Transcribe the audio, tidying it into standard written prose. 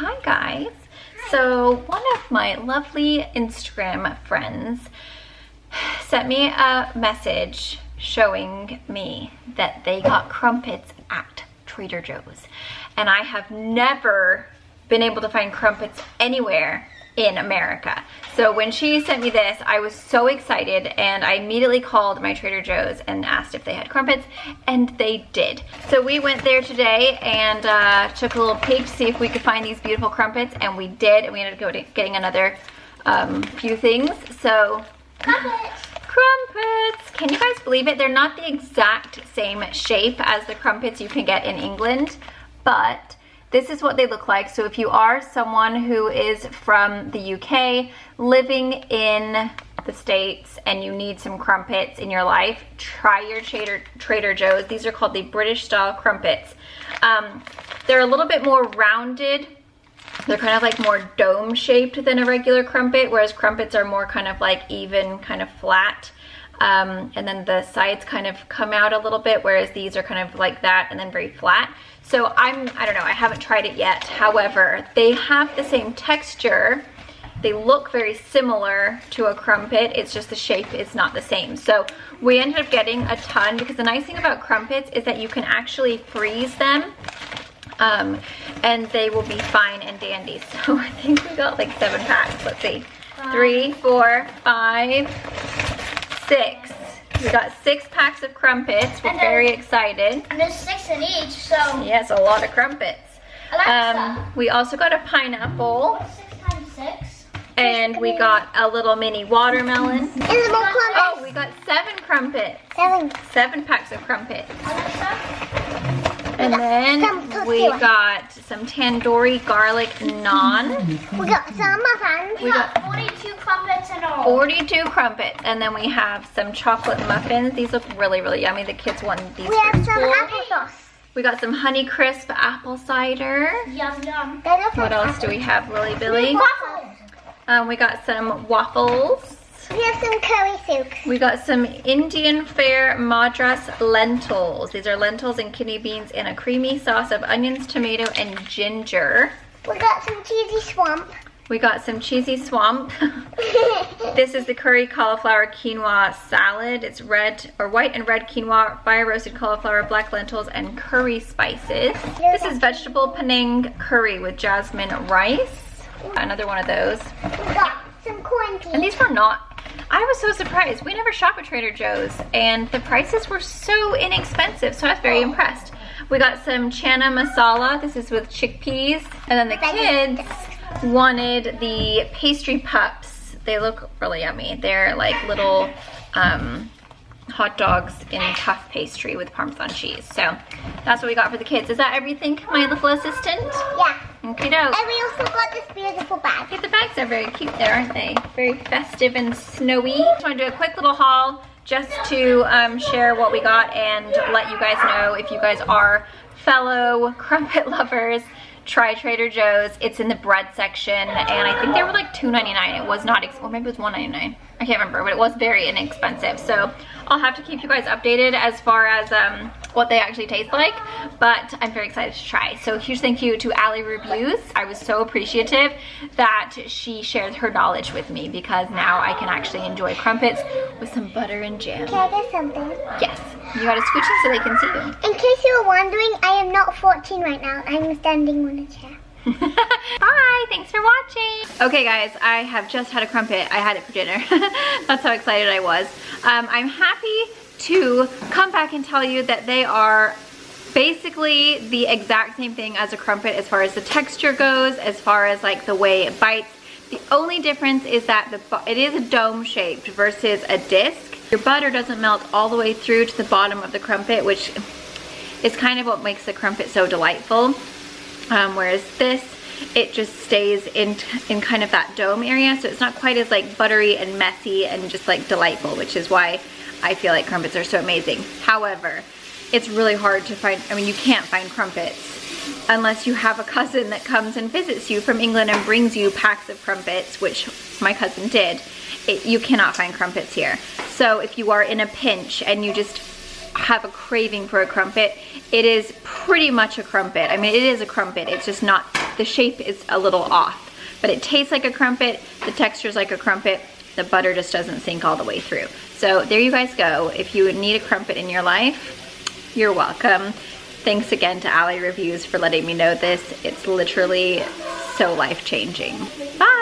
Hi guys. So one of my lovely Instagram friends sent me a message showing me that they got crumpets at Trader Joe's. And I have never been able to find crumpets anywhere in America. So when she sent me this, I was so excited and I immediately called my Trader Joe's and asked if they had crumpets, and they did. So we went there today and took a little peek to see if we could find these beautiful crumpets, and we did, and we ended up getting another few things. So crumpets! Can you guys believe it? They're not the exact same shape as the crumpets you can get in England, but this is what they look like. So if you are someone who is from the UK living in the States and you need some crumpets in your life, try your Trader Joe's. These are called the British style crumpets. They're a little bit more rounded. They're kind of like more dome shaped than a regular crumpet, whereas crumpets are more kind of like even, kind of flat. And then the sides kind of come out a little bit, whereas these are kind of like that and then very flat. So I don't know, I haven't tried it yet. However, they have the same texture. They look very similar to a crumpet. It's just the shape is not the same. So we ended up getting a ton, because the nice thing about crumpets is that you can actually freeze them. And they will be fine and dandy. So I think we got like 7 packs. Let's see. 3, 4, 5, 6. We got 6 packs of crumpets. We're very excited. And there's 6 in each, so. Yes, a lot of crumpets. Alexa. We also got a pineapple. What's 6 times 6? And we got a little mini watermelon. Oh, we got 7 crumpets. 7 packs of crumpets. Alexa. And then we got some tandoori garlic naan. We got some muffins. We got 42 crumpets in all. 42 crumpets. And then we have some chocolate muffins. These look really, really yummy. The kids wanted these We for have some school. applesauce. We got some Honey Crisp apple cider. Yum, yum. What else do we have, Lily Billy? Waffles. We got some waffles. We have some curry soup. We got some Indian fare Madras lentils. These are lentils and kidney beans in a creamy sauce of onions, tomato, and ginger. We got some cheesy swamp. We got some cheesy swamp. This is the curry cauliflower quinoa salad. It's white and red quinoa, fire roasted cauliflower, black lentils, and curry spices. This is vegetable penang curry with jasmine rice. Another one of those. We got some corn peas. And these were not, I was so surprised. We never shop at Trader Joe's and the prices were so inexpensive, so I was very impressed. We got some chana masala. This is with chickpeas. And then the kids wanted the pastry pups. They look really yummy. They're like little hot dogs in puff pastry with Parmesan cheese. So that's what we got for the kids. Is that everything, my little assistant? Yeah. Okie doke. And we also got this beautiful bag. The bags are very cute there, aren't they? Very festive and snowy. Just want to do a quick little haul just to share what we got and let you guys know, if you guys are fellow crumpet lovers, try Trader Joe's. It's in the bread section, and I think they were like $2.99. It was not, or maybe it was $1.99. I can't remember, but it was very inexpensive. So I'll have to keep you guys updated as far as what they actually taste like, but I'm very excited to try. So huge thank you to Allie Reviews. I was so appreciative that she shared her knowledge with me, because now I can actually enjoy crumpets with some butter and jam. Can I get something? Yes, you gotta scooch in so they can see you. In case you were wondering, I am not 14 right now. I'm standing on a chair. Bye, thanks for watching. Okay guys, I have just had a crumpet. I had it for dinner. That's how excited I was. I'm happy to come back and tell you that they are basically the exact same thing as a crumpet as far as the texture goes, as far as like the way it bites. The only difference is that it is a dome shaped versus a disc. Your butter doesn't melt all the way through to the bottom of the crumpet, which is kind of what makes the crumpet so delightful. Whereas this, it just stays in kind of that dome area, so it's not quite as like buttery and messy and just like delightful, which is why I feel like crumpets are so amazing. However, it's really hard to find, I mean, you can't find crumpets unless you have a cousin that comes and visits you from England and brings you packs of crumpets, which my cousin did. You cannot find crumpets here. So if you are in a pinch and you just have a craving for a crumpet, it is pretty much a crumpet. I mean, it is a crumpet. It's just not the shape is a little off, but it tastes like a crumpet, the texture is like a crumpet, the butter just doesn't sink all the way through. So there you guys go. If you need a crumpet in your life, you're welcome. Thanks again to Ally Reviews for letting me know this. It's literally so life-changing. Bye.